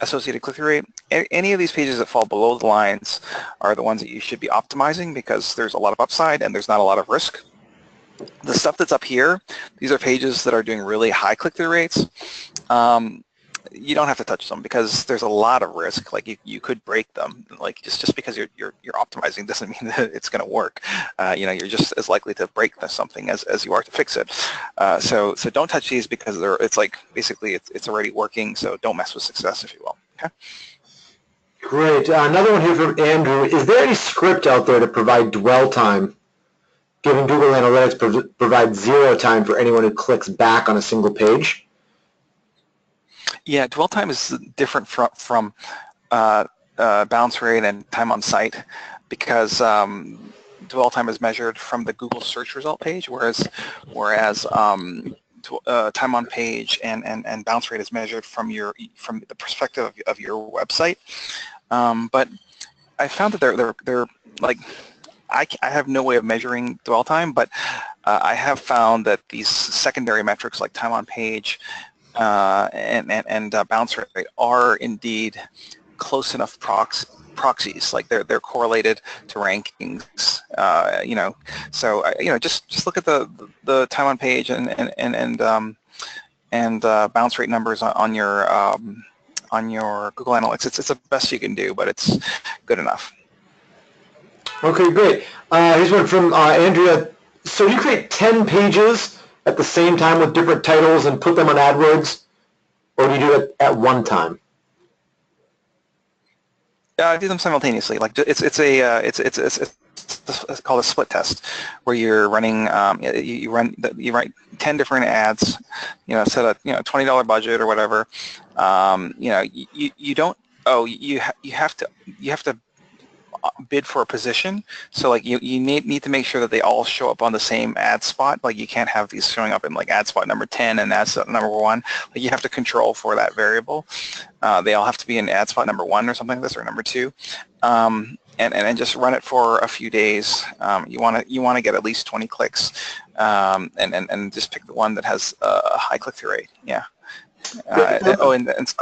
associated click-through rate. Any of these pages that fall below the lines are the ones that you should be optimizing, because there's a lot of upside and there's not a lot of risk. The stuff that's up here, these are pages that are doing really high click-through rates. You don't have to touch them because there's a lot of risk. Like you could break them. Like just because you're optimizing doesn't mean that it's going to work. You're just as likely to break something as you are to fix it. So don't touch these, because it's like basically it's already working. So don't mess with success, if you will. Okay. Great. Another one here from Andrew. Is there any script out there to provide dwell time, given Google Analytics provides 0 time for anyone who clicks back on a single page? Yeah, dwell time is different from bounce rate and time on site, because dwell time is measured from the Google search result page, whereas time on page and bounce rate is measured from the perspective of your website. But I found that they're like, I have no way of measuring dwell time, but I have found that these secondary metrics like time on page and bounce rate are indeed close enough proxies. Like they're correlated to rankings. So just look at the time on page and bounce rate numbers on your Google Analytics. It's the best you can do, but it's good enough. Okay, great. Here's one from Andrea. So you create 10 pages at the same time with different titles and put them on AdWords, or do you do it at one time? I do them simultaneously. Like it's called a split test, where you're running you write 10 different ads, set a $20 budget or whatever. You don't you have to bid for a position. So like you need to make sure that they all show up on the same ad spot. Like you can't have these showing up in like ad spot number 10 and ad spot number 1. Like you have to control for that variable. They all have to be in ad spot number 1 or something like this, or number 2. And just run it for a few days. You want to get at least 20 clicks, and just pick the one that has a high click-through rate. Yeah. And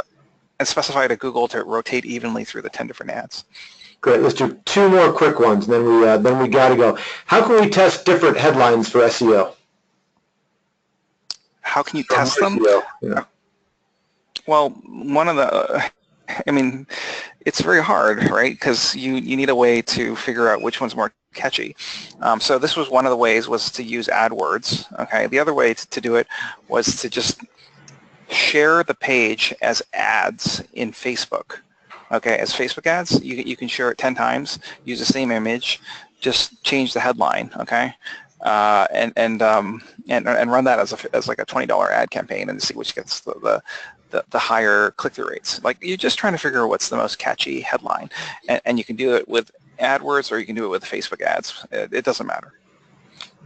specify to Google to rotate evenly through the 10 different ads. Great. Let's do 2 more quick ones, and then we got to go. How can we test different headlines for SEO? How can you test them? SEO, yeah. Well, it's very hard, right? Because you need a way to figure out which one's more catchy. So this was one of the ways, was to use AdWords. Okay. The other way to do it was to just share the page as ads in Facebook. Okay, as Facebook ads, you can share it 10 times, use the same image, just change the headline. Okay, and run that as like a $20 ad campaign, and see which gets the higher click-through rates. Like you're just trying to figure out what's the most catchy headline, and you can do it with AdWords or you can do it with Facebook ads. It doesn't matter.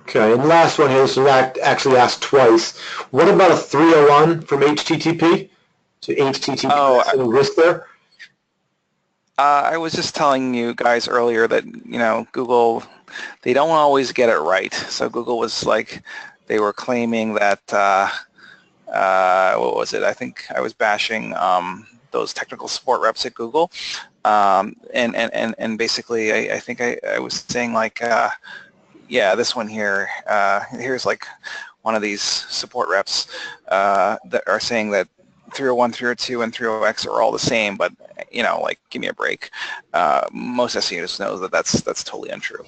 Okay, and last one here, so that actually asked twice. What about a 301 from HTTP to HTTP? Oh, any risk there? I was just telling you guys earlier that, Google, they don't always get it right. So Google was like, they were claiming that, what was it? I think I was bashing those technical support reps at Google. And basically, I think I was saying like, yeah, this one here, here's like one of these support reps that are saying that 301, 302, and 30X are all the same, but like, give me a break. Most SEOs know that that's totally untrue.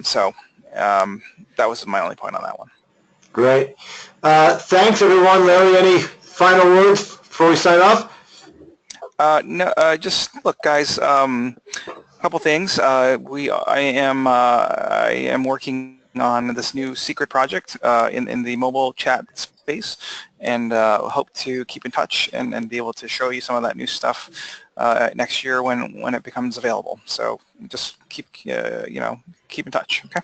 So that was my only point on that one. Great. Thanks, everyone. Larry, any final words before we sign off? No, just look, guys. A couple things. I am working on this new secret project in the mobile chat space, and hope to keep in touch and be able to show you some of that new stuff next year when it becomes available. So just keep keep in touch. Okay.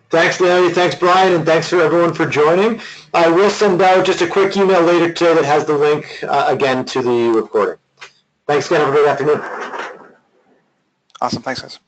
Thanks, Larry. Thanks, Brian, and thanks for everyone for joining. I will send out just a quick email later today that has the link again to the recording. Thanks again. Have a great afternoon. Awesome. Thanks, guys.